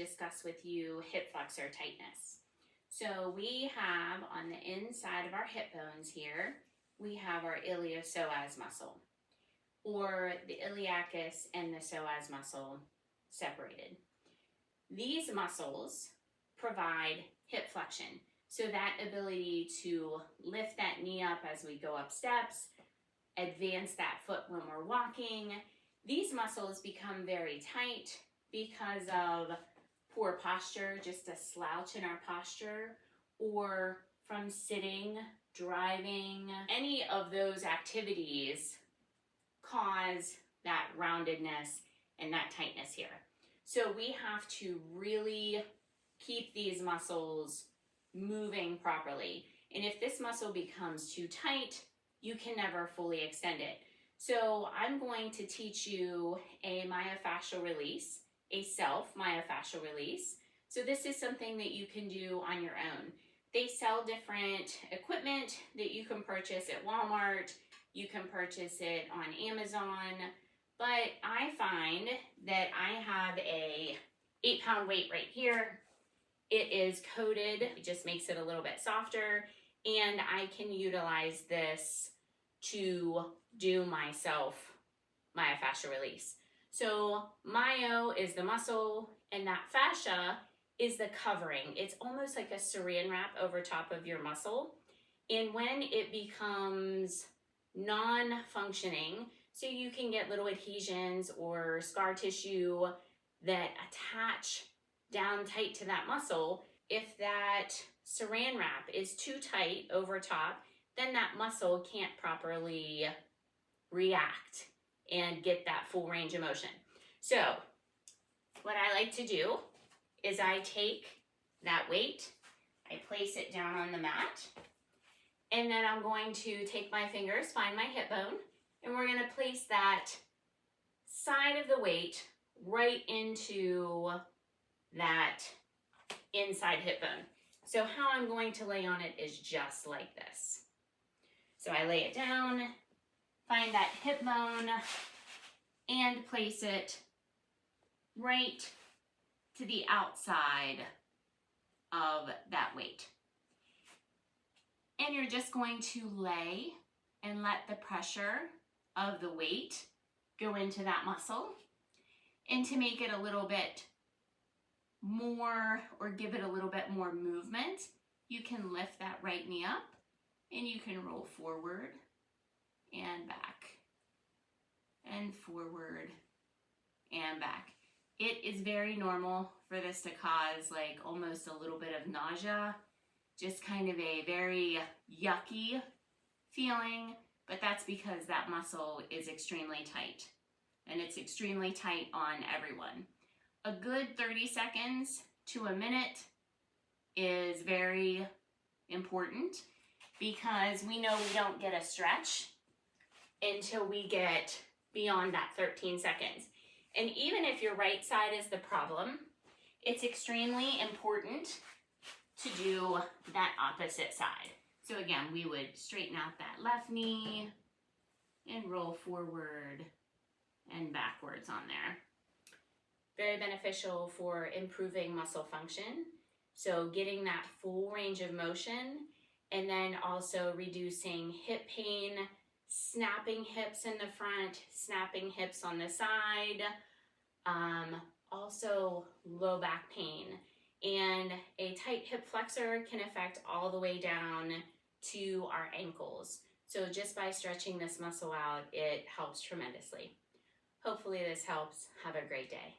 discuss with you hip flexor tightness. So we have on the inside of our hip bones here, we have our iliopsoas muscle, or the iliacus and the psoas muscle separated. These muscles provide hip flexion, so that ability to lift that knee up as we go up steps, advance that foot when we're walking. These muscles become very tight because of poor posture, just a slouch in our posture, or from sitting, driving. Any of those activities cause that roundedness and that tightness here. So we have to really keep these muscles moving properly. And if this muscle becomes too tight, you can never fully extend it. So I'm going to teach you a myofascial release, a self-myofascial release. So this is something that you can do on your own. They sell different equipment that you can purchase at Walmart. You can purchase it on Amazon. But I find that I have a 8-pound weight right here. It is coated, it just makes it a little bit softer, and I can utilize this to do my self-myofascial release. So myo is the muscle, and that fascia is the covering. It's almost like a saran wrap over top of your muscle. And when it becomes non-functioning, so you can get little adhesions or scar tissue that attach down tight to that muscle. If that saran wrap is too tight over top, then that muscle can't properly react and get that full range of motion. So what I like to do is I take that weight, I place it down on the mat, and then I'm going to take my fingers, find my hip bone, and we're going to place that side of the weight right into that inside hip bone. So how I'm going to lay on it is just like this. So I lay it down, find that hip bone, and place it right to the outside of that weight. And you're just going to lay and let the pressure of the weight go into that muscle. And to make it a little bit more, or give it a little bit more movement, you can lift that right knee up and you can roll forward and back and forward and back. It is very normal for this to cause like almost a little bit of nausea, just kind of a very yucky feeling, but that's because that muscle is extremely tight, and it's extremely tight on everyone. A good 30 seconds to a minute is very important, because we know we don't get a stretch until we get beyond that 13 seconds. And even if your right side is the problem, it's extremely important to do that opposite side. So again, we would straighten out that left knee and roll forward and backwards on there. Very beneficial for improving muscle function. So getting that full range of motion, and then also reducing hip pain, snapping hips in the front, snapping hips on the side, also low back pain. And a tight hip flexor can affect all the way down to our ankles. So just by stretching this muscle out, it helps tremendously. Hopefully this helps. Have a great day.